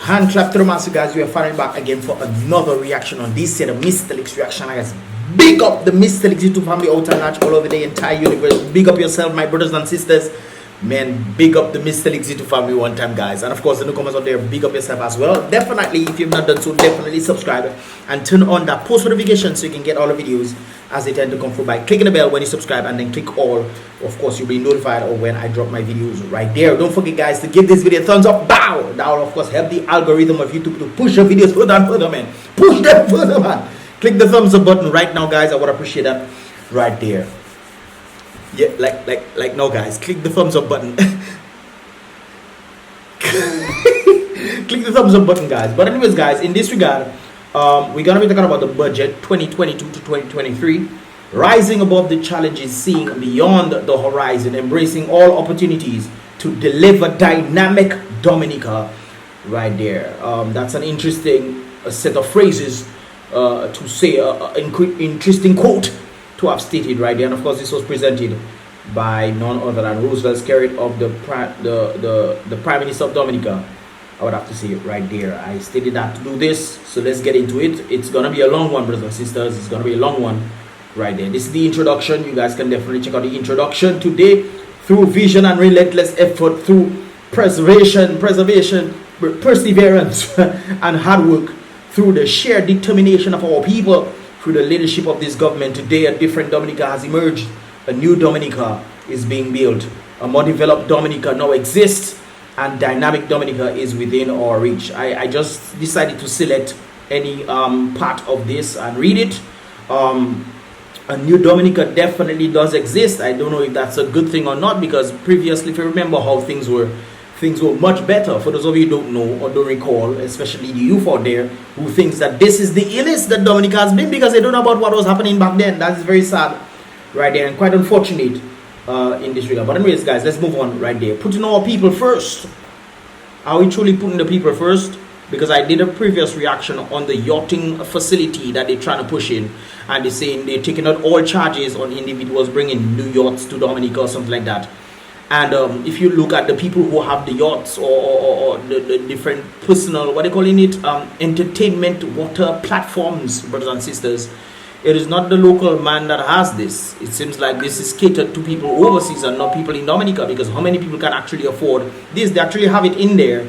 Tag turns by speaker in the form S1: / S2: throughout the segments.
S1: Hand clap to the master, guys. We are finally back again for another reaction on this set of Mystelics reaction, guys. Big up the Mystelics YouTube family out and large all over the entire universe. Big up yourself, my brothers and sisters. Man, big up the Mystelics YouTube family one time, guys. And of course, the newcomers out there, big up yourself as well. Definitely, if you've not done so, definitely subscribe and turn on that post notification so you can get all the videos as they tend to come through by clicking the bell when you subscribe, and then click all. Of course, you'll be notified of when I drop my videos right there. Don't forget, guys, to give this video a thumbs up. Bow! That will, of course, help the algorithm of YouTube to push your videos further and further, man. Push them further, man. Click the thumbs up button right now, guys. I would appreciate that right there. Yeah, like no, guys. Click the thumbs up button. Click the thumbs up button, guys. But anyways, guys, in this regard, we're gonna be talking about the budget 2022 to 2023, rising above the challenges, seeing beyond the horizon, embracing all opportunities to deliver dynamic Dominica. Right there. That's an interesting set of phrases to say, interesting quote to have stated right there. And of course, this was presented by none other than Roosevelt Skerritt of the Prime Minister of Dominica. I would have to say it right there. I stated that to do this, so let's get into it. It's gonna be a long one, brothers and sisters. It's gonna be a long one right there. This is the introduction. You guys can definitely check out the introduction today. Through vision and relentless effort, through perseverance, and hard work, through the shared determination of our people, through the leadership of this government, today a different Dominica has emerged. A new Dominica is being built. A more developed Dominica now exists, and dynamic Dominica is within our reach. I just decided to select any part of this and read it. A new Dominica definitely does exist. I don't know if that's a good thing or not, because previously, if you remember how things were much better. For those of you who don't know or don't recall, especially the youth out there who thinks that this is the illest that Dominica has been, because they don't know about what was happening back then. That is very sad right there, and quite unfortunate in this regard. But anyways, guys, let's move on right there. Putting our people first. Are we truly putting the people first? Because I did a previous reaction on the yachting facility that they're trying to push in, and they're saying they're taking out all charges on individuals bringing new yachts to Dominica or something like that. And if you look at the people who have the yachts or the different personal, what are they calling it, entertainment water platforms, brothers and sisters, it is not the local man that has this. It seems like this is catered to people overseas and not people in Dominica, because how many people can actually afford this? They actually have it in there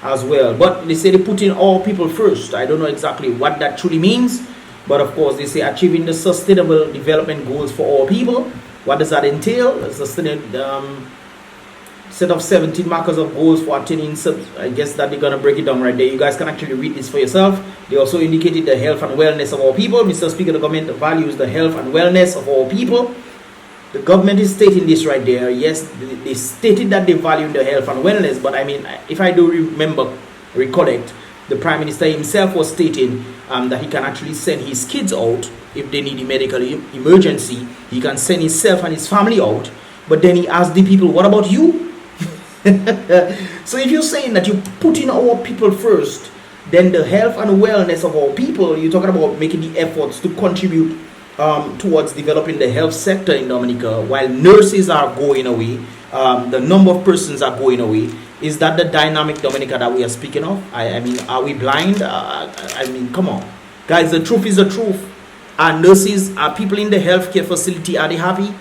S1: as well. But they say they put in all people first. I don't know exactly what that truly means, but of course they say achieving the sustainable development goals for all people. What does that entail? It's a set of 17 markers of goals for attaining. I guess that they're gonna break it down right there. You guys can actually read this for yourself. They also indicated the health and wellness of our people. Mr. Speaker, the government values the health and wellness of our people. The government is stating this right there. Yes, they stated that they value the health and wellness, but I mean, if I do recollect, the Prime Minister himself was stating that he can actually send his kids out if they need a medical emergency. He can send himself and his family out, but then he asked the people, what about you? So if you're saying that you put in our people first, then the health and wellness of our people, you're talking about making the efforts to contribute towards developing the health sector in Dominica, while nurses are going away, the number of persons are going away. Is that the dynamic Dominica that we are speaking of? I mean, are we blind? I mean, come on, guys, the truth is the truth. Are nurses, are people in the healthcare facility, are they happy?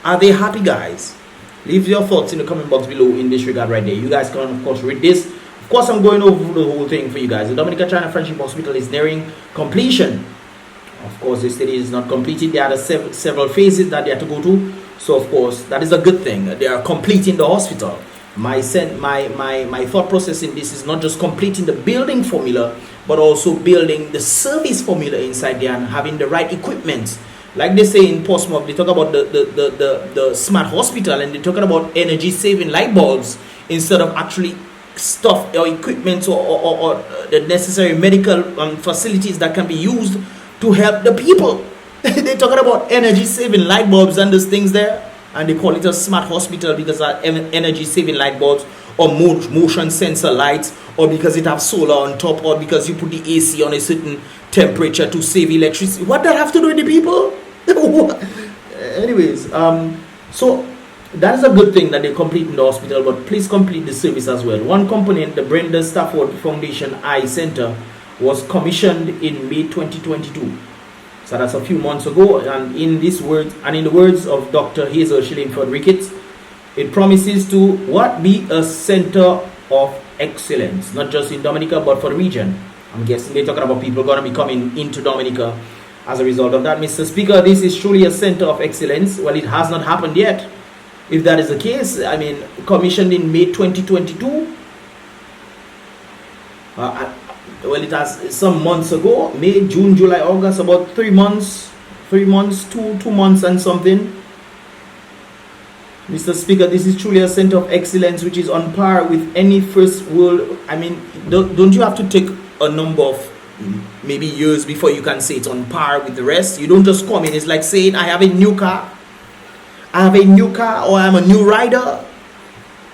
S1: Are they happy, guys? Leave your thoughts in the comment box below in this regard right there. You guys can, of course, read this. Of course, I'm going over the whole thing for you guys. The Dominica China Friendship Hospital is nearing completion. Of course, the study is not completed. There are several phases that they have to go to. So, of course, that is a good thing. They are completing the hospital. My thought process in this is not just completing the building formula, but also building the service formula inside there and having the right equipment. Like they say in Portsmouth, they talk about the smart hospital, and they're talking about energy saving light bulbs instead of actually stuff or equipment or the necessary medical facilities that can be used to help the people. They're talking about energy saving light bulbs and those things there, and they call it a smart hospital because of energy saving light bulbs or motion sensor lights, or because it has solar on top, or because you put the AC on a certain temperature to save electricity. What that have to do with the people? Anyways, so that is a good thing that they complete in the hospital, but please complete the service as well. One component, the Brenda Stafford Foundation Eye Center, was commissioned in May 2022. So that's a few months ago, and in the words of Dr. Hazel Shillingford Ricketts, it promises to be a center of excellence, not just in Dominica but for the region. I'm guessing they're talking about people going to be coming into Dominica as a result of that. Mr. Speaker, this is truly a center of excellence. Well, it has not happened yet. If that is the case, I mean, commissioned in May 2022. Well, it has some months ago, May, June, July, August, about 2 months and something. Mr. Speaker, this is truly a center of excellence which is on par with any first world. I mean, don't you have to take a number of maybe years before you can say it's on par with the rest? You don't just come in. It's like saying, I have a new car, or I'm a new rider.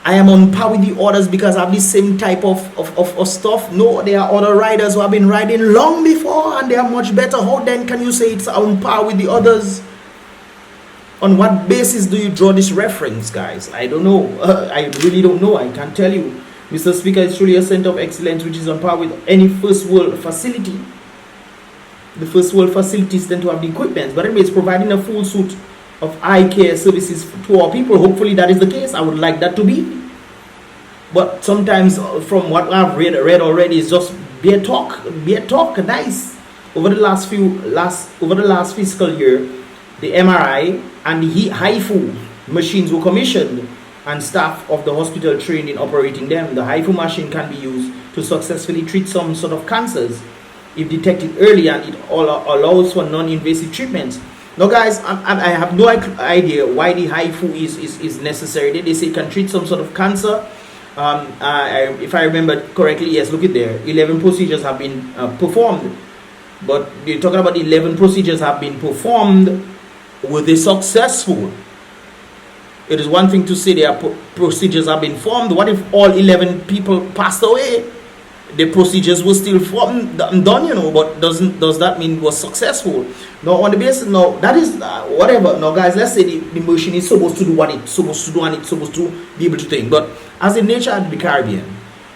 S1: I am on par with the others because I have the same type of stuff. No, there are other riders who have been riding long before and they are much better. How then can you say it's on par with the others? On what basis do you draw this reference, guys? I don't know. I really don't know. I can't tell you. Mr. Speaker, it's truly a center of excellence which is on par with any first world facility. The first world facilities tend to have the equipment, but anyway, it's providing a full suite of eye care services to our people. Hopefully that is the case. I would like that to be. But sometimes from what I've read already is just bare talk, nice. Over the last fiscal year, the MRI and the HIFU machines were commissioned and staff of the hospital trained in operating them. The HIFU machine can be used to successfully treat some sort of cancers if detected early, and it allows for non-invasive treatments. Now guys, I have no idea why the HIFU is necessary. They say it can treat some sort of cancer. If I remember correctly, yes, look at there, 11 procedures have been performed. But you're talking about 11 procedures have been performed. Were they successful? It is one thing to say their procedures have been formed. What if all 11 people passed away? The procedures were still formed and done, you know, but does that mean was successful? No, on the basis, no, that is whatever. Now guys, let's say the machine is supposed to do what it's supposed to do and it's supposed to be able to think. But as a nature of the Caribbean,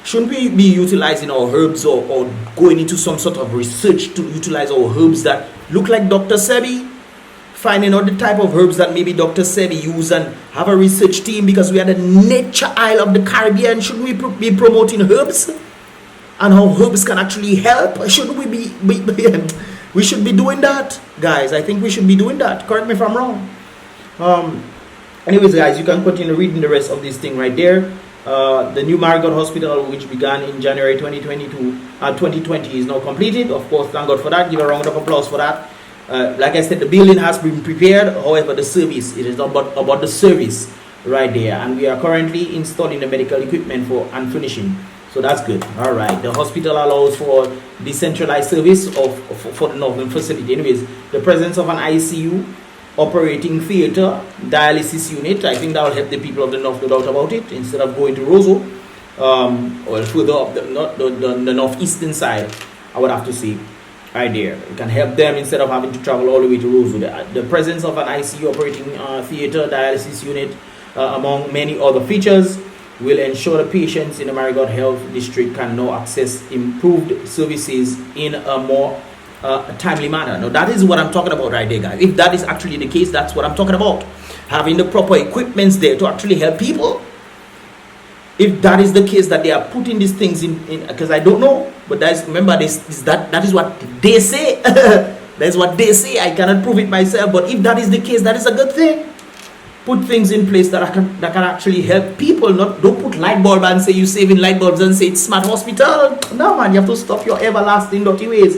S1: shouldn't we be utilizing our herbs or going into some sort of research to utilize our herbs that look like Dr. Sebi? Finding out the type of herbs that maybe Dr. Sebi use and have a research team, because we are the nature isle of the Caribbean. Shouldn't we be promoting herbs and how herbs can actually help? Shouldn't we be we should be doing that, guys. I think we should be doing that. Correct me if I'm wrong. Anyways, guys, you can continue reading the rest of this thing right there. The new Marigot Hospital, which began in January 2020, is now completed. Of course, thank God for that. Give a round of applause for that. Like I said, the building has been prepared. However, the service, it is not about the service right there. And we are currently installing the medical equipment and finishing. So that's good. All right. The hospital allows for decentralized service for the Northern facility. Anyways, the presence of an ICU, operating theater, dialysis unit. I think that will help the people of the North, no doubt about it, instead of going to Roseau, or further up the northeastern side, I would have to say. Right there, it can help them instead of having to travel all the way to Roseau. The presence of an ICU, operating theater, dialysis unit, among many other features, will ensure the patients in the Marigot Health District can now access improved services in a more timely manner. Now that is what I'm talking about right there, guys. If that is actually the case, that's what I'm talking about. Having the proper equipments there to actually help people. If that is the case, that they are putting these things in because I don't know, but that is what they say. That's what they say. I cannot prove it myself, but if that is the case, that is a good thing. Put things in place that can actually help people. Don't put light bulb and say you're saving light bulbs and say it's smart hospital. No, man, you have to stop your everlasting dirty ways.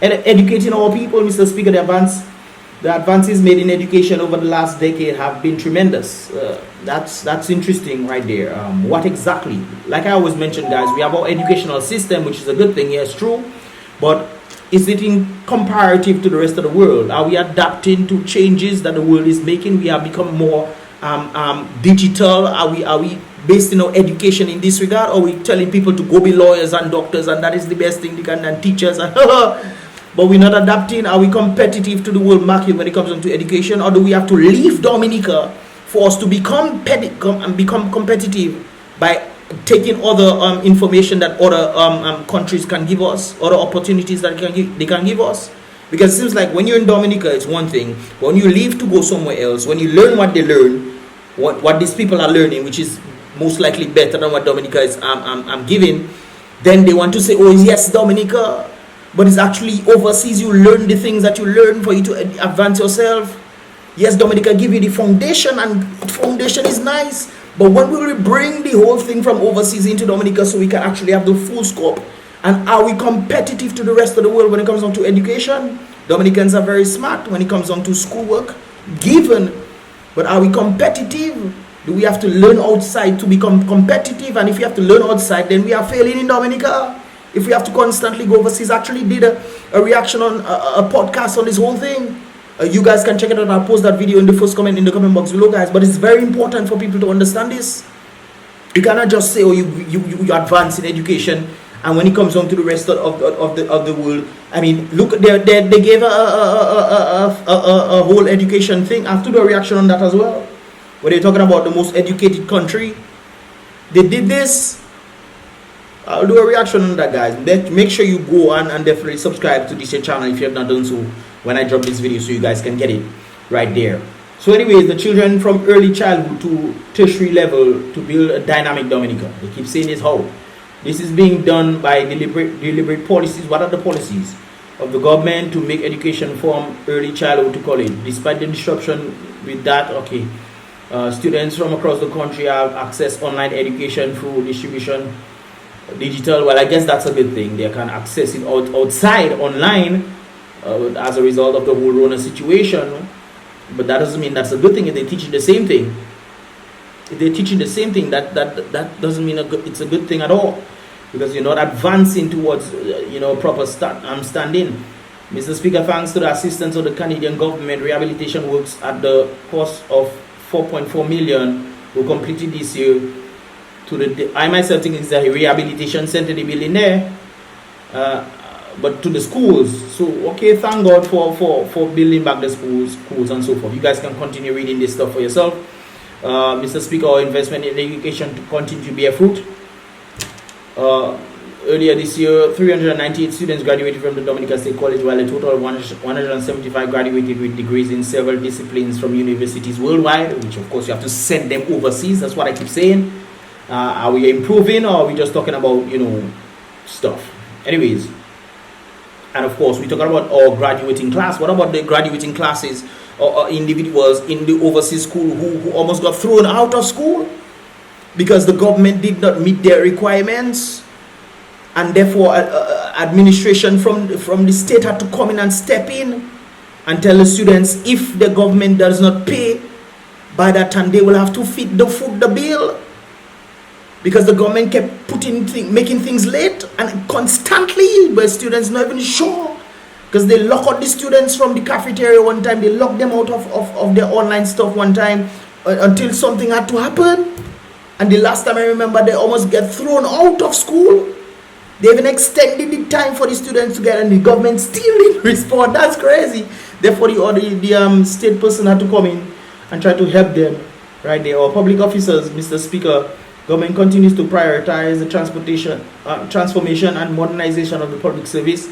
S1: And educating our people, Mr. Speaker, the advances made in education over the last decade have been tremendous. That's interesting right there. What exactly? Like I always mention, guys, we have our educational system, which is a good thing. Yes, true. But is it in comparative to the rest of the world? Are we adapting to changes that the world is making? We have become more digital. Are we based in our education in this regard? Or are we telling people to go be lawyers and doctors and that is the best thing they can, and teachers and but we're not adapting? Are we competitive to the world market when it comes to education? Or do we have to leave Dominica for us to become competitive by taking other information that other countries can give us, other opportunities that they can give us. Because it seems like when you're in Dominica, it's one thing. When you leave to go somewhere else, when you learn what they learn, what these people are learning, which is most likely better than what Dominica is giving, then they want to say, oh yes, Dominica, but it's actually overseas. You learn the things that you learn for you to advance yourself. Yes, Dominica give you the foundation, and foundation is nice, but when will we bring the whole thing from overseas into Dominica so we can actually have the full scope? And are we competitive to the rest of the world when it comes on to education? Dominicans are very smart when it comes on to schoolwork, given, but are we competitive? Do we have to learn outside to become competitive? And if we have to learn outside, then we are failing in Dominica. If we have to constantly go overseas, actually did a reaction on a podcast on this whole thing. You guys can check it out. I'll post that video in the first comment in the comment box below, guys. But it's very important for people to understand this. You cannot just say, oh, you advance in education, and when it comes on to the rest of the world, I mean, look, they gave a whole education thing. I have to do a reaction on that as well. Where they're talking about the most educated country. They did this. I'll do a reaction on that, guys. Make sure you go and definitely subscribe to this channel if you have not done so when I drop this video, so you guys can get it right there. So anyways, the children from early childhood to tertiary level to build a dynamic Dominica. They keep saying this how. This is being done by deliberate policies. What are the policies of the government to make education from early childhood to college? Despite the disruption with that, okay. Students from across the country have access online education through distribution digital. Well, I guess that's a good thing. They can access it outside online as a result of the whole Rona situation. But that doesn't mean that's a good thing. If they teach the same thing, if they're teaching the same thing, that doesn't mean it's a good thing at all, because you're not advancing towards proper standing. Mr. Speaker, thanks to the assistance of the Canadian government, rehabilitation works at the cost of 4.4 million were completed this year. I myself think it's a rehabilitation center they building there, but to the schools. So okay, thank God for building back the schools and so forth. You guys can continue reading this stuff for yourself. Mr. Speaker, our investment in education to continue to bear fruit. Earlier this year, 398 students graduated from the Dominica State College, while a total of 175 graduated with degrees in several disciplines from universities worldwide, which of course you have to send them overseas. That's what I keep saying. Are we improving, or are we just talking about, stuff? Anyways, and of course, we're talking about our graduating class. What about the graduating classes or individuals in the overseas school who almost got thrown out of school because the government did not meet their requirements? And therefore, administration from the state had to come in and step in and tell the students, if the government does not pay, by that time they will have to foot the bill, because the government kept making things late and constantly, but students not even sure, because they lock out the students from the cafeteria one time, they locked them out of their online stuff one time until something had to happen. And the last time I remember, they almost get thrown out of school. They even extended the time for the students to get, and the government still didn't respond. That's crazy. Therefore, the state person had to come in and try to help them right there. Our public officers, Mr. Speaker, government continues to prioritize the transformation and modernization of the public service.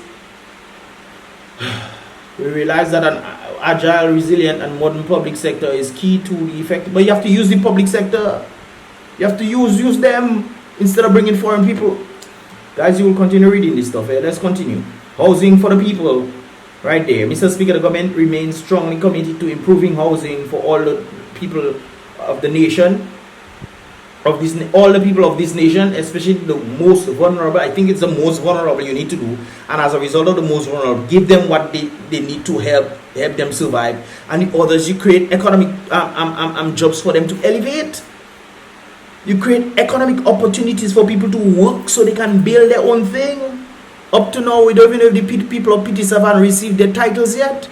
S1: We realize that an agile, resilient, and modern public sector is key to the effect. But you have to use the public sector. You have to use them instead of bringing foreign people. Guys, you will continue reading this stuff. Let's continue. Housing for the people. Right there. Mr. Speaker, the government remains strongly committed to improving housing for all the people of the nation. All the people of this nation, especially the most vulnerable. I think it's the most vulnerable you need to do. And as a result of the most vulnerable, give them what they need to help them survive. And the others, you create economic jobs for them to elevate. You create economic opportunities for people to work so they can build their own thing. Up to now, we don't even know if the people of PTSF haven't received their titles yet.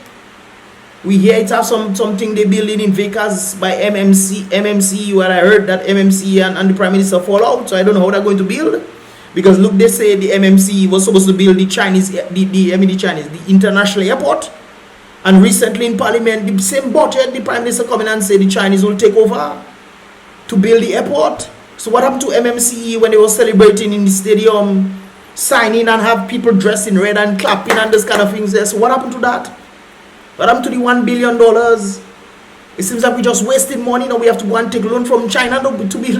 S1: We hear it have something they building in Vegas by MMC, where I heard that MMC and the Prime Minister fall out. So I don't know how they're going to build. Because look, they say the MMC was supposed to build the international airport. And recently in Parliament, the same budget, the Prime Minister coming and say the Chinese will take over to build the airport. So what happened to MMCE when they were celebrating in the stadium, signing and have people dressed in red and clapping and this kind of things there? So what happened to that? What happened to the $1 billion? It seems like we just wasted money. Now we have to go and take loan from China to be.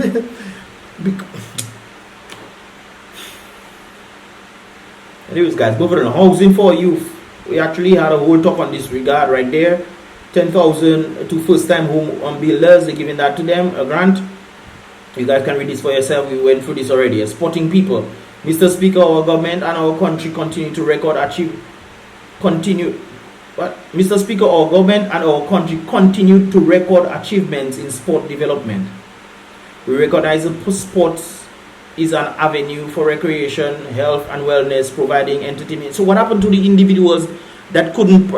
S1: Anyways, guys, moving on. Housing for youth. We actually had a whole talk on this regard right there. 10,000 to first-time home builders. They're giving that to them, a grant. You guys can read this for yourself. We went through this already. Supporting people. Mr. Speaker, our government and our country continue to Mr. Speaker, our government and our country continue to record achievements in sport development. We recognize that sports is an avenue for recreation, health and wellness, providing entertainment. So what happened to the individuals that couldn't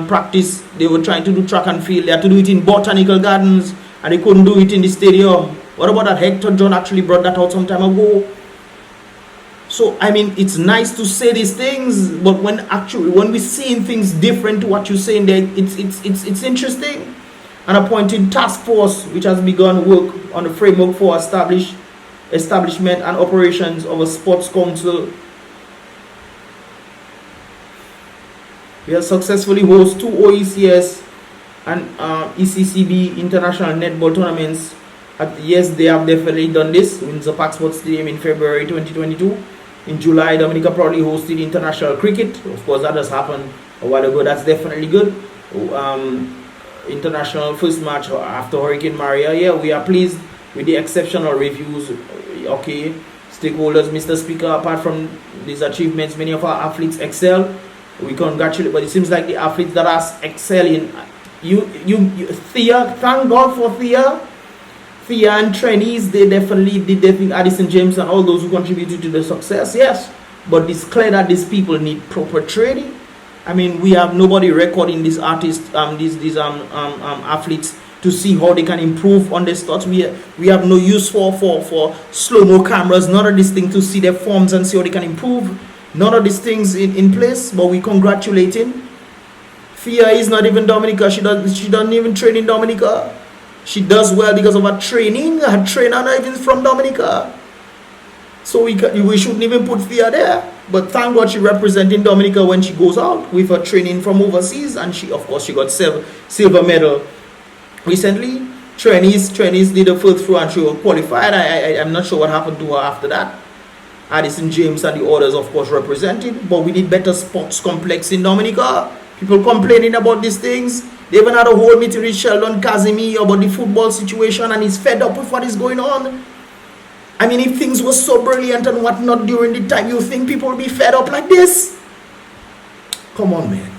S1: practice? They were trying to do track and field. They had to do it in botanical gardens and they couldn't do it in the stadium. What about that? Hector John actually brought that out some time ago. So I mean, it's nice to say these things, but when we're seeing things different to what you're saying there, it's interesting. An appointed task force which has begun work on the framework for establishment and operations of a sports council. We have successfully hosted 2 OECS and ECCB international netball tournaments. Yes, they have definitely done this in the Park Sports Stadium in February 2022. In July, Dominica proudly hosted international cricket. Of course, that has happened a while ago. That's definitely good. International first match after Hurricane Maria. Yeah, we are pleased with the exceptional reviews. Okay, stakeholders, Mr. Speaker, apart from these achievements, many of our athletes excel. We congratulate, but it seems like the athletes that are excelling, Thea, thank God for Thea and trainees, they definitely did their thing. Addison James and all those who contributed to the success, yes, but it's clear that these people need proper training. I mean, we have nobody recording these artists, these athletes to see how they can improve on their stuff. We have no use for slow-mo cameras, none of these things to see their forms and see how they can improve. None of these things in place, but we congratulating. Thea is not even Dominica. She doesn't even train in Dominica. She does well because of her training. Her trainer not even from Dominica. So we shouldn't even put Thea there. But thank God she representing Dominica when she goes out with her training from overseas, and she got silver medal recently. Trainees did a first through and she was qualified. I'm not sure what happened to her after that. Addison James and the others, of course, represented. But we need better sports complex in Dominica. People complaining about these things. They even had a whole meeting with Sheldon Kazimi about the football situation, and he's fed up with what is going on. I mean, if things were so brilliant and whatnot during the time, you think people will be fed up like this? Come on, man.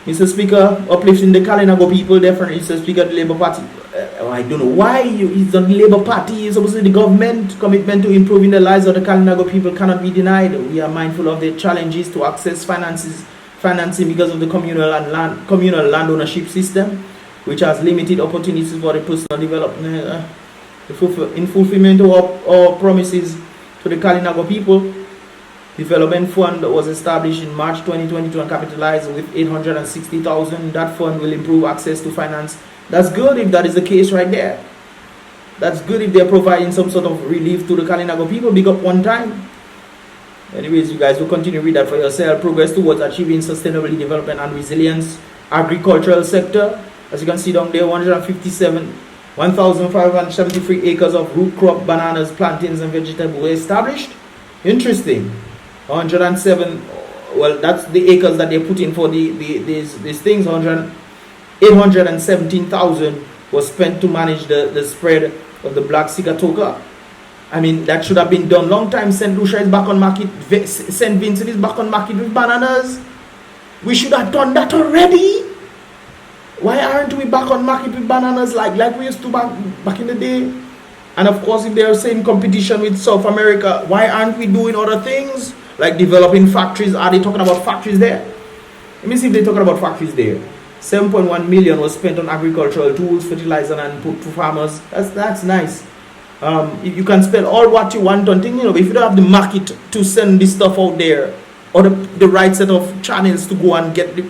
S1: Mr. Speaker, uplifting the Kalinago people, definitely. Mr. Speaker, the Labour Party. I don't know why it's not the Labour Party. It's supposed to be the government. Commitment to improving the lives of the Kalinago people cannot be denied. We are mindful of the challenges to access financing because of the communal land ownership system, which has limited opportunities for the personal development. In fulfillment of our promises to the Kalinago people, Development Fund was established in March 2022 and capitalized with $860,000. That fund will improve access to finance. That's good if that is the case right there. That's good if they're providing some sort of relief to the Kalinago people. Big up one time. Anyways, you guys will continue to read that for yourself. Progress towards achieving sustainability, development and resilience. Agricultural sector, as you can see down there, 1,573 acres of root crop, bananas, plantains and vegetables were established. Interesting. 107, well, that's the acres that they put in for these things. 817,000 was spent to manage the spread of the black sigatoka. I mean, that should have been done long time. St. Lucia is back on market. St. Vincent is back on market with bananas. We should have done that already. Why aren't we back on market with bananas like we used to back in the day? And of course, if they are saying competition with South America, why aren't we doing other things like developing factories? Are they talking about factories there? Let me see if they're talking about factories there. 7.1 million was spent on agricultural tools, fertilizer, and put to farmers. That's nice. You can spend all what you want on things, if you don't have the market to send this stuff out there, or the right set of channels to go and get the,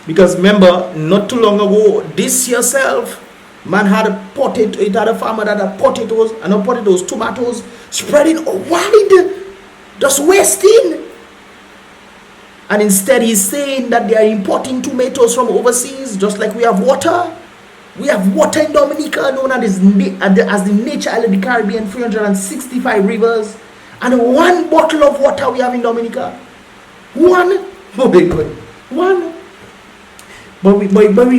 S1: because remember, not too long ago, this yourself, man had a potato, it had a farmer that had potatoes, and not potatoes, tomatoes, spreading wide, just wasting. And instead he's saying that they are importing tomatoes from overseas, just like we have water. We have water in Dominica, known as the nature island of the Caribbean, 365 rivers. And one bottle of water we have in Dominica. One. Oh my God. One. But we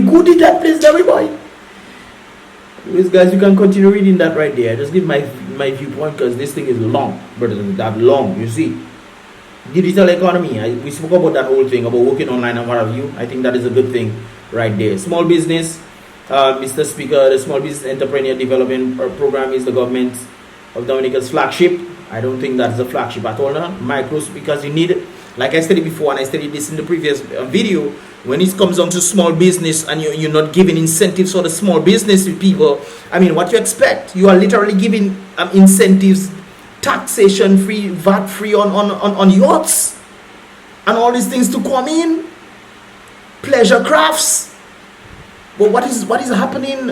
S1: good in that place, there we boy. Anyways, guys, you can continue reading that right there. Just give my viewpoint, because this thing is long, but it's that long, you see. Digital economy, we spoke about that whole thing about working online and what have you. I think that is a good thing right there. Small business, Mr. Speaker, the Small Business Entrepreneur Development Program is the government of Dominica's flagship. I don't think that's the flagship at all. Micros, because you need, like I stated before, and I stated this in the previous video, when it comes down to small business and you're not giving incentives for the small business people, I mean, what you expect? You are literally giving incentives, taxation free, VAT free on yachts and all these things to come in, pleasure crafts. But what is happening?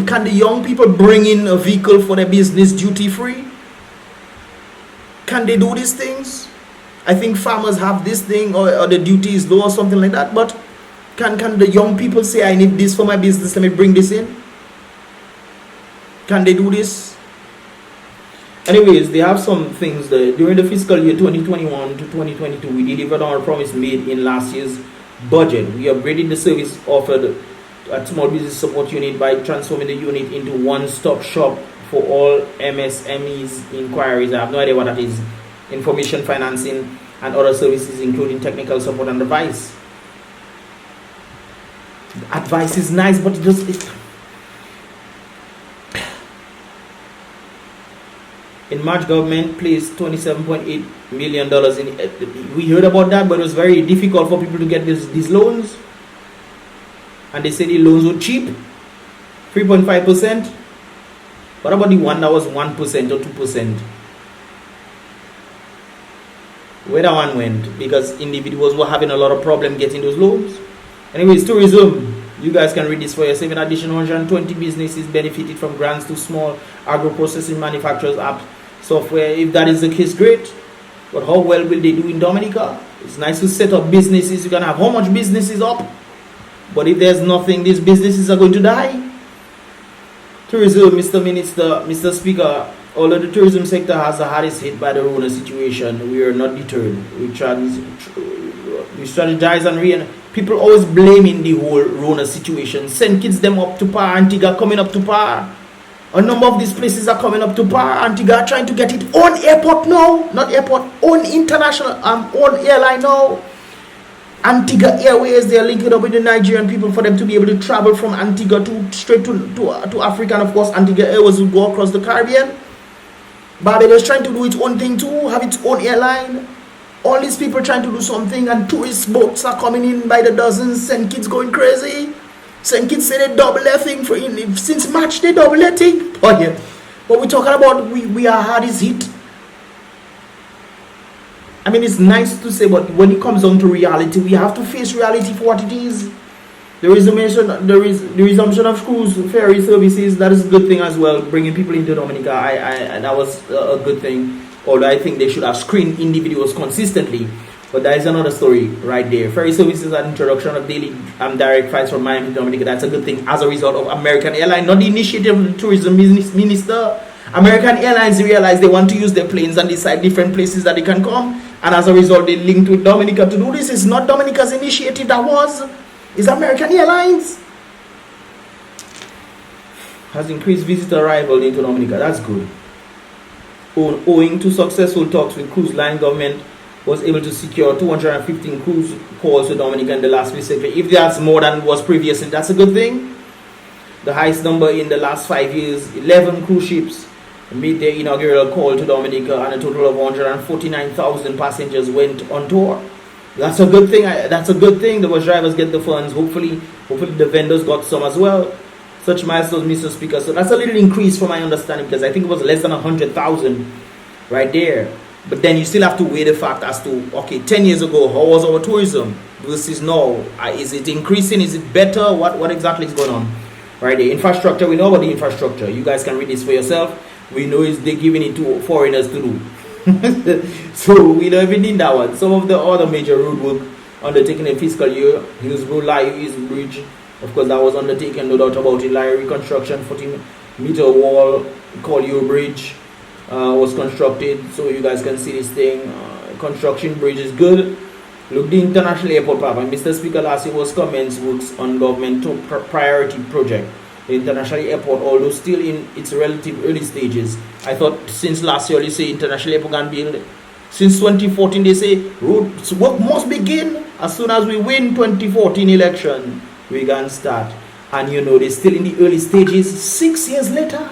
S1: Can the young people bring in a vehicle for their business duty free? Can they do these things? I think farmers have this thing, or the duty is low or something like that. But can the young people say, I need this for my business, let me bring this in? Can they do this? Anyways, they have some things that during the fiscal year 2021 to 2022, we delivered on our promise made in last year's budget. We upgraded the service offered at Small Business Support Unit by transforming the unit into one-stop shop for all MSMEs inquiries. I have no idea what that is. Information financing and other services, including technical support and advice. Advice is nice, but in March, government placed $27.8 million in. We heard about that, but it was very difficult for people to get these loans. And they said the loans were cheap, 3.5%. What about the one that was 1% or 2%? Where that one went? Because individuals were having a lot of problem getting those loans. Anyways, tourism. You guys can read this for yourself. In addition, 120 businesses benefited from grants to small agro-processing manufacturers app software. If that is the case, great. But how well will they do in Dominica? It's nice to set up businesses. You can have how much businesses up? But if there's nothing, these businesses are going to die. Tourism, Mr. Minister, Mr. Speaker, although the tourism sector has the hardest hit by the Rona situation, we are not deterred. We strategize and people always blaming the whole Rona situation. Send kids them up to par. Antigua coming up to par. A number of these places are coming up to par. Antigua trying to get its own airport now. Not airport, own international, own airline now. Antigua Airways, they are linking up with the Nigerian people for them to be able to travel from Antigua straight to Africa. And of course, Antigua Airways will go across the Caribbean. Barbados trying to do its own thing too, have its own airline. All these people trying to do something, and tourist boats are coming in by the dozens. Send kids going crazy. Send kids say they double their thing since March. They double their thing. Oh yeah. But we're talking about we are hardest hit. I mean, it's nice to say, but when it comes down to reality, we have to face reality for what it is. The resumption of cruise ferry services, that is a good thing as well. Bringing people into Dominica, that was a good thing. Although I think they should have screened individuals consistently. But that is another story right there. Ferry services and introduction of daily direct flights from Miami to Dominica, that's a good thing as a result of American Airlines, not the initiative of the tourism minister. American Airlines realized they want to use their planes and decide different places that they can come. And as a result, they linked with Dominica to do this. It's not Dominica's initiative that was. It's American Airlines. Has increased visitor arrival into Dominica. That's good. Owing to successful talks with cruise line, government was able to secure 215 cruise calls to Dominica in the last fiscal year. If that's more than was previously, that's a good thing. The highest number in the last 5 years, 11 cruise ships made their inaugural call to Dominica, and a total of 149,000 passengers went on tour. That's a good thing. That's a good thing. The bus drivers get the funds. Hopefully the vendors got some as well. Such milestones, Mr. Speaker. So that's a little increase from my understanding, because I think it was less than 100,000 right there. But then you still have to weigh the fact as to, okay, 10 years ago, how was our tourism versus now? Is it increasing? Is it better? What exactly is going on? Right, the infrastructure, we know about the infrastructure. You guys can read this for yourself. We know they're giving it to foreigners to do. So we don't even need that one. Some of the other major road work undertaken in fiscal year, Hillsborough Lyre Bridge, of course, that was undertaken, no doubt about it. Lyre reconstruction, 14-meter wall, Collier Bridge was constructed. So you guys can see this thing. Construction bridge is good. Look, the international airport, Papa. Mr. Speaker, last year was commenced works on government priority project. The international airport, although still in its relative early stages. I thought since last year, they say international airport can build. Since 2014, they say roads work must begin as soon as we win 2014 election. We can start. And you know, they're still in the early stages 6 years later.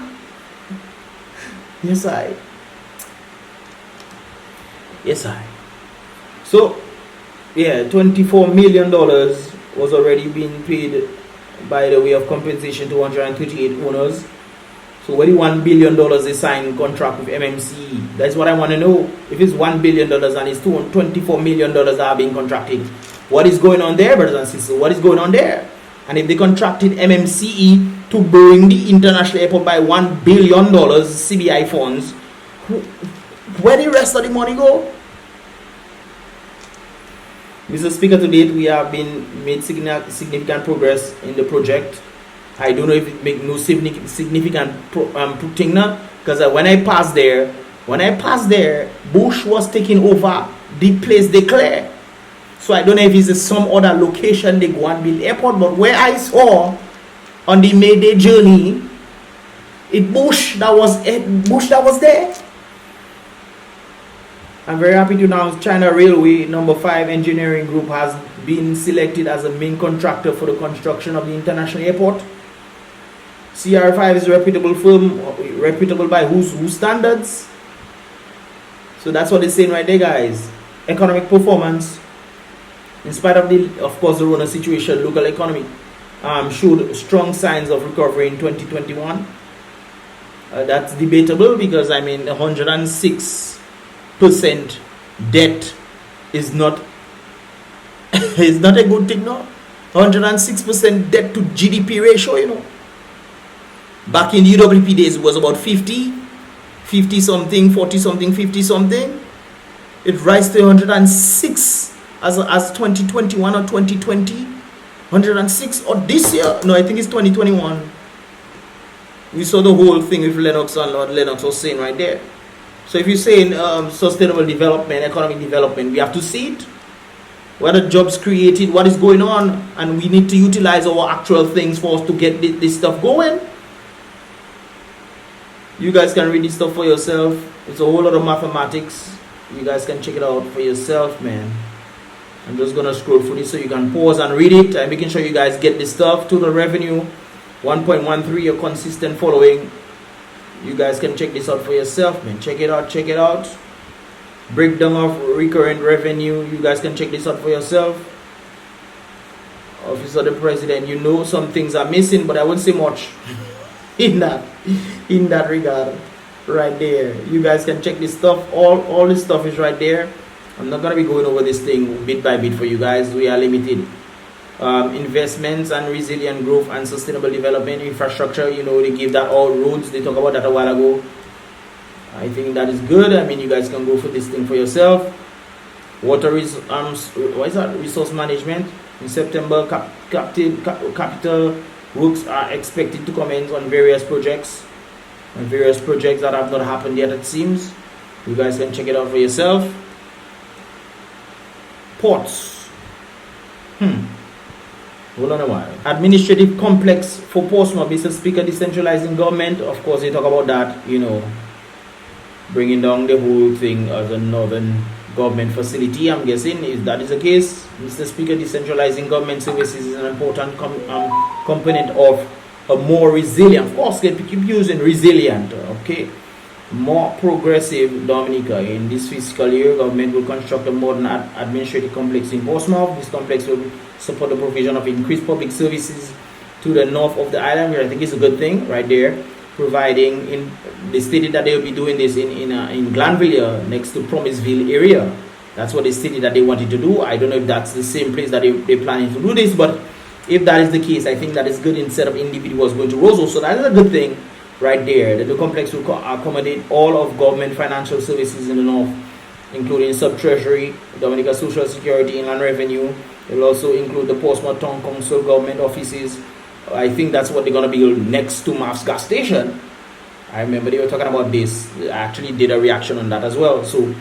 S1: Yes, I. So, yeah, $24 million was already being paid by the way of compensation to 138 owners. So what the $1 billion they signed contract with MMC? That's what I want to know. If it's $1 billion and it's $24 million that are being contracted, what is going on there, brothers and sisters? What is going on there? And if they contracted MMCE to bring the international airport by $1 billion CBI funds, where the rest of the money go? Mr. Speaker, to date, we have made significant progress in the project. I don't know if it make no significant thing now, because when I passed there, Bush was taking over the place they clear. So I don't know if it's some other location they go and build airport, but where I saw on the May Day journey, Bush that was there. I'm very happy to announce China Railway No. 5 Engineering Group has been selected as a main contractor for the construction of the international airport. CR5 is a reputable firm, reputable by whose standards? So that's what they're saying right there, guys. Economic performance, in spite of of course, the Rona situation, local economy showed strong signs of recovery in 2021. That's debatable because 106% debt is not is not a good thing, no. 106% debt to GDP ratio, you know. Back in the UWP days, it was about 50 something, 40 something, 50 something. It rise to 106 as 2021 or 2020. 106 or this year? No, I think it's 2021. We saw the whole thing with Lennox and Lord Lennox was saying right there. So if you're saying sustainable development, economic development, we have to see it. What are jobs created? What is going on? And we need to utilize our actual things for us to get this stuff going. You guys can read this stuff for yourself. It's a whole lot of mathematics. You guys can check it out for yourself, man. I'm just gonna scroll through this so you can pause and read it. I'm making sure you guys get this stuff. Total revenue 1.13, a consistent following. You guys can check this out for yourself, man. Check it out. Breakdown of recurrent revenue. You guys can check this out for yourself. Office of the President. You know some things are missing, but I won't say much in that regard. Right there. You guys can check this stuff. All this stuff is right there. I'm not gonna be going over this thing bit by bit for you guys. We are limited. Investments and resilient growth and sustainable development, infrastructure, you know, they give that all roads. They talk about that a while ago. I think that is good. You guys can go for this thing for yourself. Water resource management. In September, capital works are expected to commence on various projects. That have not happened yet, it seems. You guys can check it out for yourself. Ports. Hold on a while. Administrative complex for Portsmouth, Mr. Speaker, decentralizing government. Of course, they talk about that, you know, bringing down the whole thing as a northern government facility. I'm guessing if that is the case, Mr. Speaker, decentralizing government services is an important component of a more resilient, of course, keep using resilient, okay, more progressive Dominica. In this fiscal year, government will construct a modern administrative complex in Portsmouth. This complex will support the provision of increased public services to the north of the island, which I think is a good thing right there. providing in. They stated that they will be doing this in Glanville, next to Promiseville area. That's what they stated that they wanted to do. I don't know if that's the same place that they're planning to do this, but if that is the case, I think that is good instead of individuals going to Roseau. So that is a good thing right there. The new complex will accommodate all of government financial services in the north, including sub-treasury, Dominica Social Security, Inland Revenue. It will also include the Portsmouth Town Council government offices. I think that's what they're going to build next to Maff's gas station. I remember they were talking about this. I actually did a reaction on that as well. So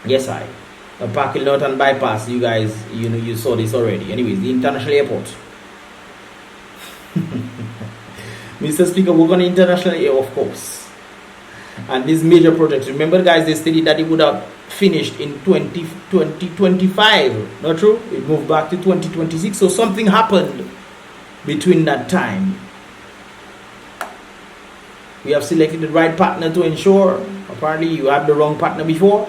S1: yes, a parking lot and bypass. You guys, you saw this already. Anyways, the international airport. Mr. Speaker, work on the international air, of course. And these major projects. Remember, guys, they stated that it would have finished in 2025. Not true? It moved back to 2026. So something happened between that time. We have selected the right partner to ensure. Apparently, you had the wrong partner before.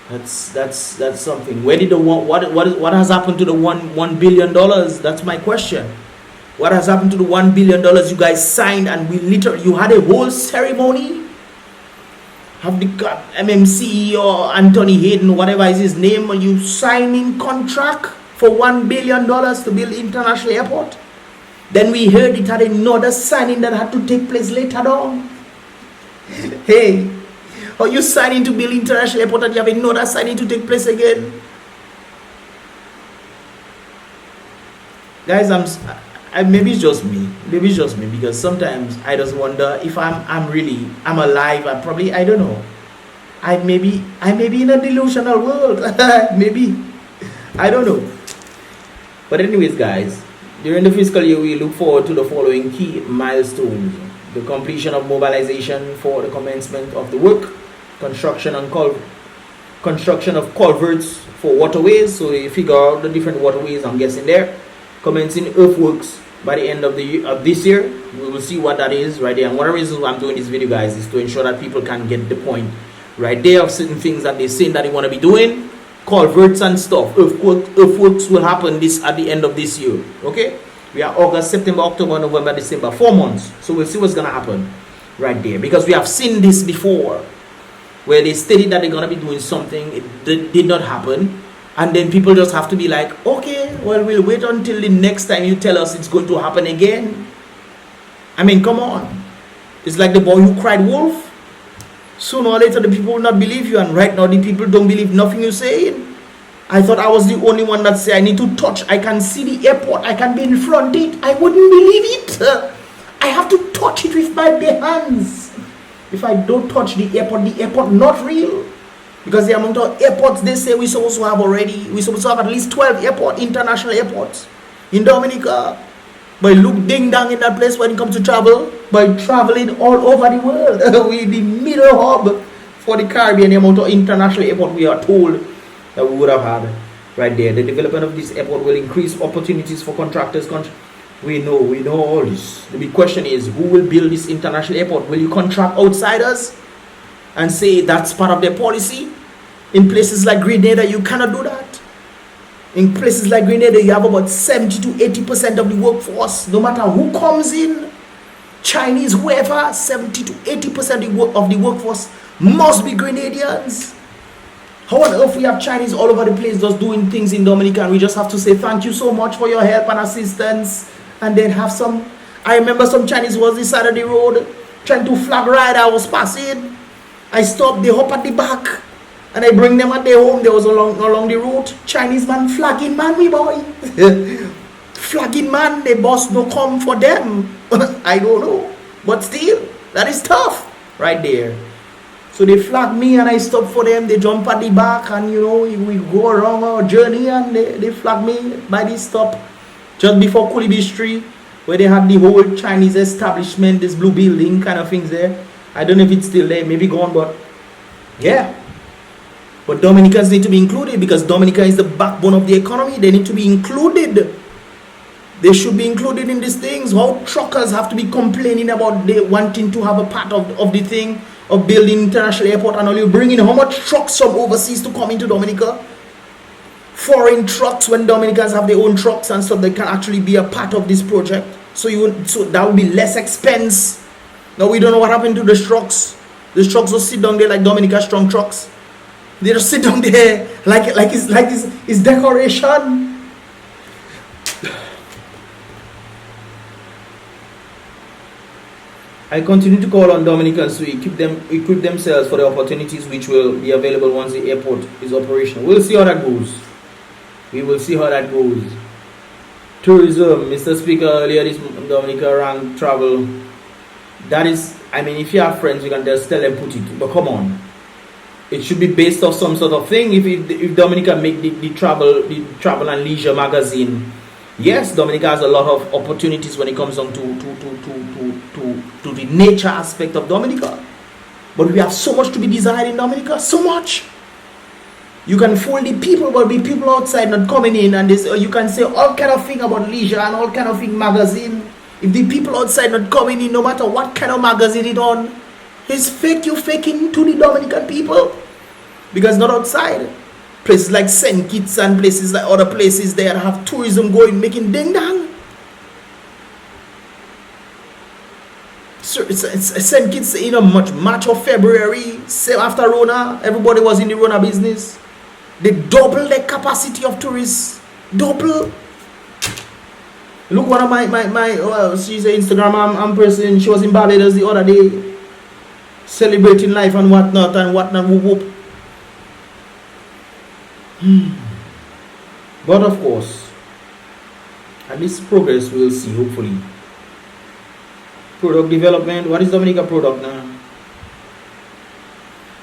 S1: That's something. Where did the what has happened to the $1 billion? That's my question. What has happened to the $1 billion you guys signed, and you had a whole ceremony? Have the MMC or Anthony Hayden, whatever is his name, you signing contract for $1 billion to build international airport? Then we heard it had another signing that had to take place later on. Hey, are you signing to build international airport and you have another signing to take place again? Guys, maybe it's just me. Maybe it's just me, because sometimes I just wonder if I'm alive. I don't know. I may be in a delusional world. Maybe. I don't know. But anyways, guys, during the fiscal year, we look forward to the following key milestones: the completion of mobilization for the commencement of the work, construction of culverts for waterways. So you figure out the different waterways, I'm guessing there. Commencing earthworks by the end of this year. We will see what that is right there. And one of the reasons why I'm doing this video, guys, is to ensure that people can get the point right there of certain things that they're saying that they want to be doing. Culverts and stuff. Earthworks will happen at the end of this year. Okay? We are August, September, October, November, December. 4 months. So we'll see what's going to happen right there. Because we have seen this before, where they stated that they're going to be doing something. It did not happen. And then people just have to be like, okay, well, we'll wait until the next time you tell us it's going to happen again. I mean, come on. It's like the boy who cried wolf. Sooner or later, the people will not believe you. And right now, the people don't believe nothing you're saying. I thought I was the only one that said I need to touch. I can see the airport. I can be in front of it. I wouldn't believe it. I have to touch it with my bare hands. If I don't touch the airport not real. Because the amount of airports they say we're supposed to have already, we're supposed to have at least 12 international airports in Dominica. But look ding dang in that place when it comes to travel, by traveling all over the world. We're the middle hub for the Caribbean, the amount of international airport we are told that we would have had right there. The development of this airport will increase opportunities for contractors. We know all this. The big question is, who will build this international airport? Will you contract outsiders and say that's part of their policy? In places like Grenada, you cannot do that. In places like Grenada, you have about 70 to 80% of the workforce. No matter who comes in, Chinese, whoever, 70 to 80% of the workforce must be Grenadians. How on earth we have Chinese all over the place just doing things in Dominica, and we just have to say thank you so much for your help and assistance, and then have some. I remember some Chinese was this side of the road trying to flag ride. I was passing. I stopped, they hop at the back, and I bring them at their home. They was along the road. Chinese man flagging man, me boy. Flagging man, the boss no come for them. I don't know. But still, that is tough right there. So they flag me and I stop for them. They jump at the back, and we go around our journey, and they flag me by this stop just before Kulibi Street, where they had the whole Chinese establishment, this blue building kind of things there. I don't know if it's still there, maybe gone, but yeah. But Dominicans need to be included, because Dominica is the backbone of the economy. They need to be included. They should be included in these things. How truckers have to be complaining about they wanting to have a part of the thing of building international airport, and only bringing how much trucks from overseas to come into Dominica. Foreign trucks, when Dominicans have their own trucks and stuff, they can actually be a part of this project. So that would be less expense. Now we don't know what happened to the trucks. The trucks will sit down there like Dominica strong trucks. They just sit down there like it's decoration. I continue to call on Dominicans to equip themselves for the opportunities which will be available once the airport is operational. We'll see how that goes. We will see how that goes. Tourism, Mr. Speaker, earlier this Dominica rank travel. That is, I mean, if you have friends, you can just tell them put it. But come on, it should be based off some sort of thing. If Dominica make the travel and leisure magazine, yes, Dominica has a lot of opportunities when it comes on to the nature aspect of Dominica. But we have so much to be desired in Dominica, so much. You can fool the people, but be people outside not coming in, and this, you can say all kind of thing about leisure and all kind of thing magazine. If the people outside not coming in, no matter what kind of magazine it on, it's fake. You faking to the Dominican people because not outside. Places like St. Kitts and places like other places there have tourism going, making ding dang. So it's St. Kitts in a March or February, same after Rona, everybody was in the Rona business. They double the capacity of tourists. Double. Look, one of my she's an Instagram person. She was in Barbados the other day, celebrating life and whatnot whoop whoop. But of course, at least progress we'll see, hopefully. Product development. What is Dominica product now?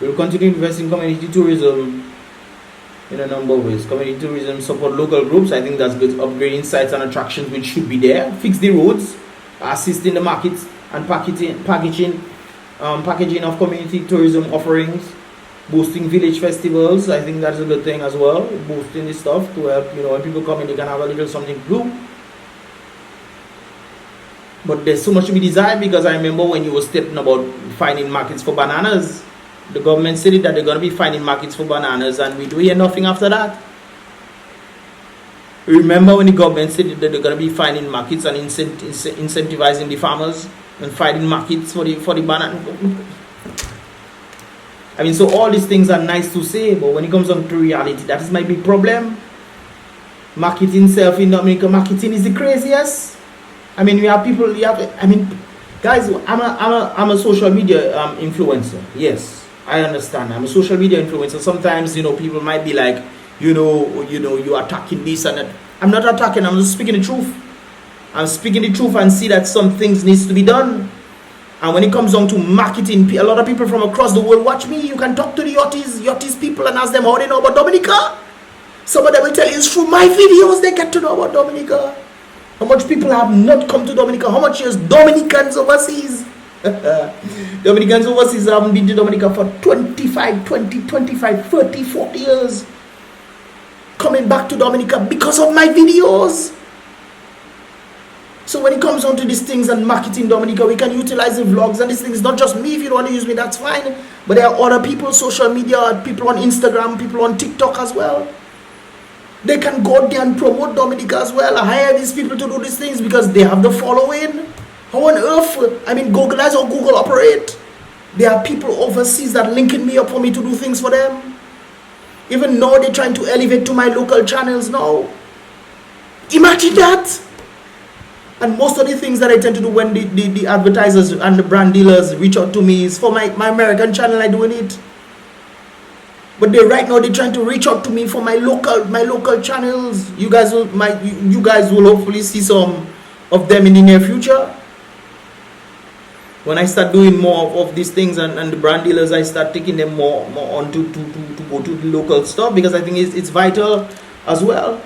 S1: We'll continue investing in community tourism in a number of ways. Community tourism, support local groups. I think that's good. Upgrading sites and attractions which should be there. Fix the roads. Assist in the markets and packaging of community tourism offerings. Boosting village festivals. I think that's a good thing as well. Boosting this stuff to help, when people come in, they can have a little something to do. But there's so much to be desired, because I remember when you were stating about finding markets for bananas. The government said that they're going to be finding markets for bananas, and we do hear nothing after that. Remember when the government said that they're going to be finding markets and incentivizing the farmers and finding markets for the banana? I mean, so all these things are nice to say, but when it comes on to reality, that is my big problem. Marketing self in Dominica, marketing is the craziest. I mean, we have people. Guys, I'm a social media influencer. Yes. I understand. I'm a social media influencer. Sometimes, people might be like, you're attacking this and that. I'm not attacking. I'm just speaking the truth. I'm speaking the truth and see that some things needs to be done. And when it comes down to marketing, a lot of people from across the world watch me. You can talk to the Yachties people and ask them how they know about Dominica. Some of them will tell you it's through my videos they get to know about Dominica. How much people have not come to Dominica? How much is Dominicans overseas? Dominicans overseas haven't been to Dominica for 25, 30, 40 years. Coming back to Dominica because of my videos. So when it comes on to these things and marketing Dominica, we can utilize the vlogs and these things. Not just me. If you don't want to use me, that's fine. But there are other people, social media, people on Instagram, people on TikTok as well. They can go there and promote Dominica as well. I hire these people to do these things because they have the following. How on earth? Google, that's how Google operate. There are people overseas that linking me up for me to do things for them. Even now they're trying to elevate to my local channels now. Imagine that. And most of the things that I tend to do when the advertisers and the brand dealers reach out to me is for my American channel. I doing it. But right now they're trying to reach out to me for my local channels. You guys will hopefully see some of them in the near future. When I start doing more of these things and the brand dealers, I start taking them more on to go to the local stuff, because I think it's vital as well.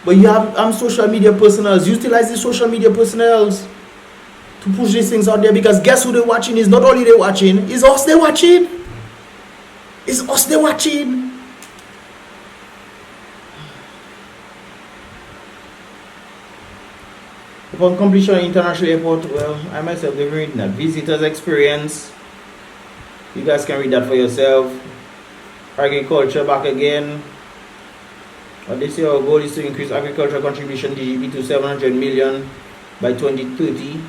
S1: But you have social media personnels. Utilize the social media personnels to push these things out there, because guess who they're watching? Is not only they watching, it's us they're watching. It's us they're watching. Upon completion of international airport, well, I myself have read that visitors experience. You guys can read that for yourself. Agriculture back again. This year our goal is to increase agricultural contribution to GDP to 700 million by 2030.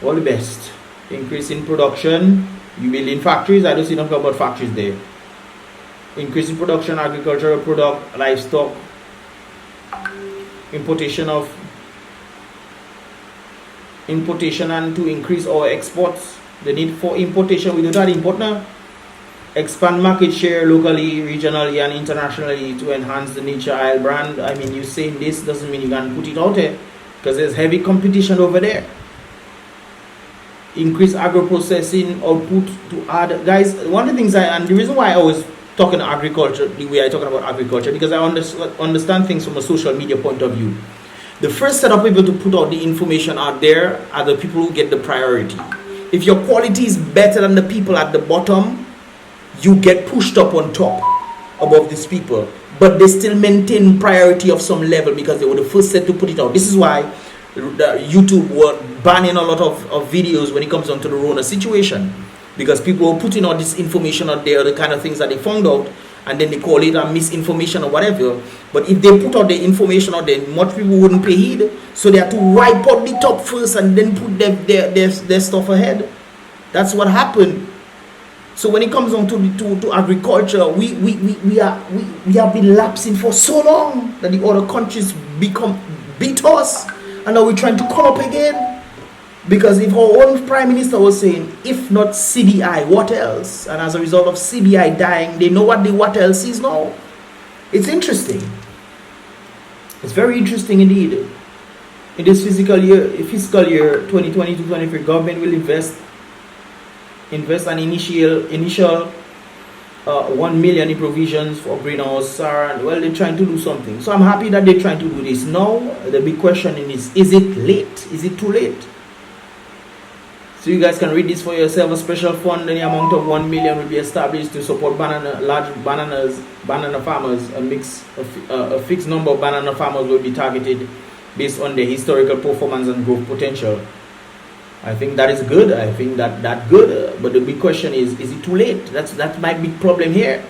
S1: All the best. Increase in production. You building factories. I don't see nothing about factories there. Increase in production, agricultural product, livestock, importation and to increase our exports. The need for importation, we do not import now. Expand market share locally, regionally and internationally to enhance the nature oil brand. I mean, you saying this doesn't mean you can put it out there, because there's heavy competition over there. Increase agro-processing output to add. Guys, one of the things and the reason why I was talking agriculture, the way I talking about agriculture, because I understand things from a social media point of view. The first set of people to put out the information out there are the people who get the priority. If your quality is better than the people at the bottom, you get pushed up on top above these people, but they still maintain priority of some level because they were the first set to put it out. This is why YouTube were banning a lot of videos when it comes down to the Rona situation, because people were putting all this information out there, the kind of things that they found out, and then they call it a misinformation or whatever. But if they put out the information out there, much people wouldn't pay heed, so they have to wipe out the top first and then put their stuff ahead. That's what happened. So when it comes on to agriculture, we have been lapsing for so long that the other countries beat us, and now we're trying to come up again. Because if our own Prime Minister was saying, if not CBI, what else? And as a result of CBI dying, they know what the what else is now. It's interesting. It's very interesting indeed. In this fiscal year 2022-23, government will invest an initial 1 million in provisions for greenhouse. Well, they're trying to do something. So I'm happy that they're trying to do this. Now, the big question is it late? Is it too late? So you guys can read this for yourself. A special fund in the amount of 1 million will be established to support large banana farmers. A fixed number of banana farmers will be targeted based on their historical performance and growth potential. I think that is good. I think that's good. But the big question is it too late? That's my big problem here.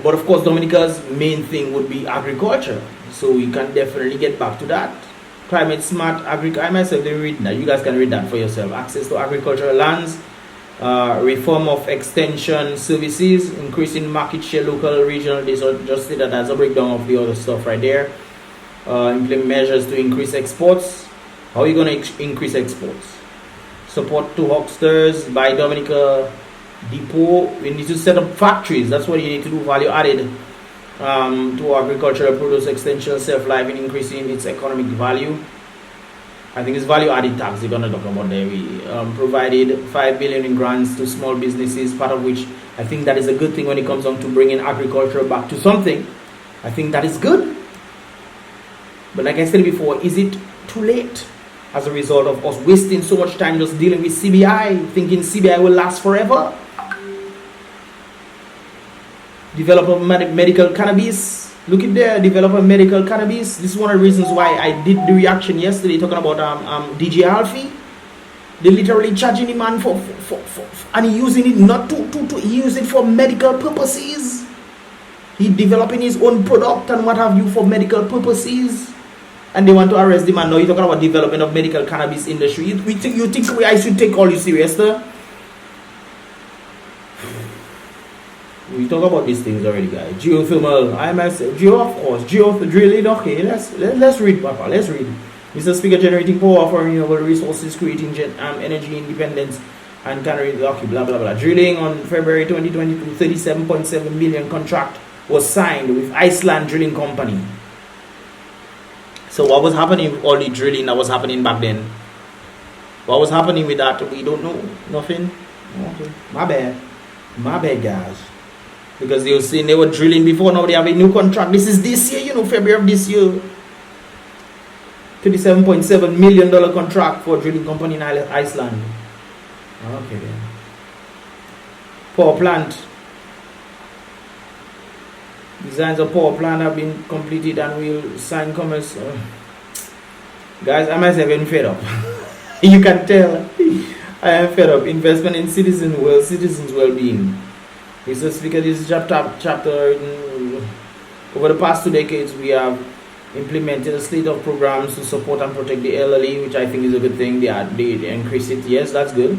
S1: But of course, Dominica's main thing would be agriculture. So we can definitely get back to that. Climate smart agriculture. I myself didn't read that. You guys can read that for yourself. Access to agricultural lands, reform of extension services, increasing market share, local, regional. They just say that as a breakdown of the other stuff right there. Implement measures to increase exports. How are you going to increase exports? Support to hucksters by Dominica depot. We need to set up factories. That's what you need to do. Value added. To agricultural produce extension, self-life in increasing its economic value. I think it's value-added tax they're going to talk about there. We provided 5 billion in grants to small businesses, part of which I think that is a good thing when it comes on to bringing agriculture back to something. I think that is good. But like I said before, is it too late as a result of us wasting so much time just dealing with CBI, thinking CBI will last forever? Develop a medical cannabis. Look at there, develop a medical cannabis. This is one of the reasons why I did the reaction yesterday talking about DJ Alfie. They literally charging the man for and he using it not to use it for medical purposes. He developing his own product and what have you for medical purposes. And they want to arrest the man. Now you're talking about development of medical cannabis industry. You think I should take all you serious, sir? We talk about these things already, guys. Geothermal, of course. Drilling, okay. Let's read, Papa. Let's read. Mr. Speaker, generating power for renewable resources, creating energy independence, and canary, okay, blah, blah, blah. Drilling on February 2022, 37.7 million contract was signed with Iceland Drilling Company. So what was happening with all the drilling that was happening back then? What was happening with that? We don't know. Nothing? Okay. My bad, guys. Because they were saying they were drilling before, now they have a new contract. This is this year, February of this year. $37.7 million contract for a drilling company in Iceland. Okay then. Power plant. Designs of power plant have been completed and will sign commerce. Guys, I myself am fed up. You can tell. I am fed up. Investment in citizens' well-being. Mr. Speaker, this chapter over the past 2 decades, we have implemented a slate of programs to support and protect the elderly, which I think is a good thing. They increase it. Yes, that's good.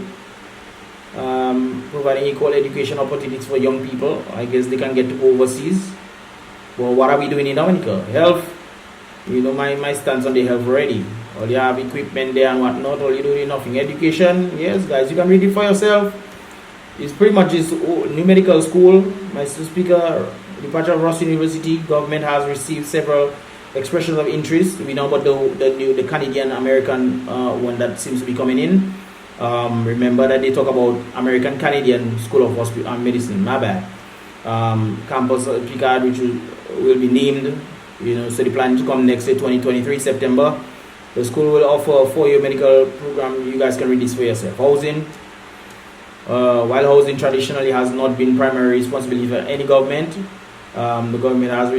S1: Providing equal education opportunities for young people. I guess they can get to go overseas. Well, what are we doing in Dominica? Health. You know my stance on the health already. All you have equipment there and whatnot. All you do is nothing. Education. Yes, guys, you can read it for yourself. It's pretty much this new medical school. Mr. Speaker, departure of Ross University. Government has received several expressions of interest. We know about the Canadian American one that seems to be coming in. Remember that they talk about American Canadian School of Hospital and Medicine. My bad. Campus Picard, which will be named. You know, so they plan to come next year, 2023 September. The school will offer a 4-year medical program. You guys can read this for yourself. Housing. While housing traditionally has not been primary responsibility for any government, the government has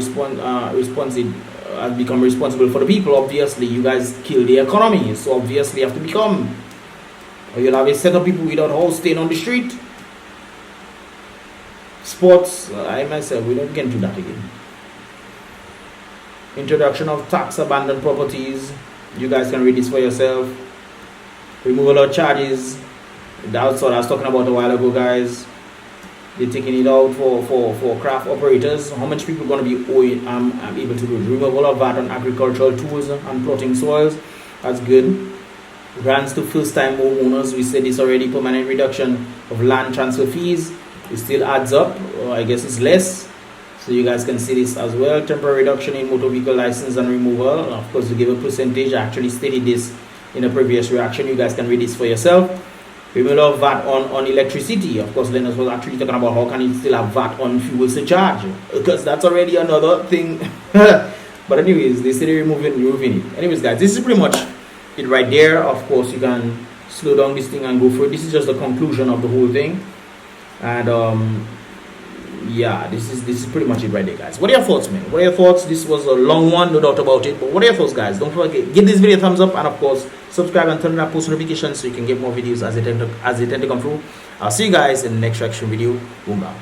S1: become responsible for the people. Obviously, you guys kill the economy, so obviously you have to become. Or you'll have a set of people without house staying on the street. Sports, I myself, we don't get into that again. Introduction of tax abandoned properties. You guys can read this for yourself. Removal of charges. That's what I was talking about a while ago, guys. They're taking it out for craft operators. How much people are going to be owing? I'm able to do it. Removal of VAT on agricultural tools and plotting soils. That's good. Grants to first-time homeowners. We said this already. Permanent reduction of land transfer fees. It still adds up. I guess it's less. So you guys can see this as well. Temporary reduction in motor vehicle license and removal. Of course, to give a percentage. I actually stated this in a previous reaction. You guys can read this for yourself. Removal of VAT on electricity. Of course, Lennox was actually talking about how can you still have VAT on fuel surcharge, because that's already another thing. But anyways, they say they're removing it. Anyways, guys, this is pretty much it right there. Of course, you can slow down this thing and go for it. This is just the conclusion of the whole thing. And yeah, this is pretty much it right there, guys. What are your thoughts, man? What are your thoughts? This was a long one, no doubt about it. But what are your thoughts, guys? Don't forget, give this video a thumbs up, and of course, subscribe and turn on that post notifications so you can get more videos as they tend to come through. I'll see you guys in the next reaction video. Boom, bam.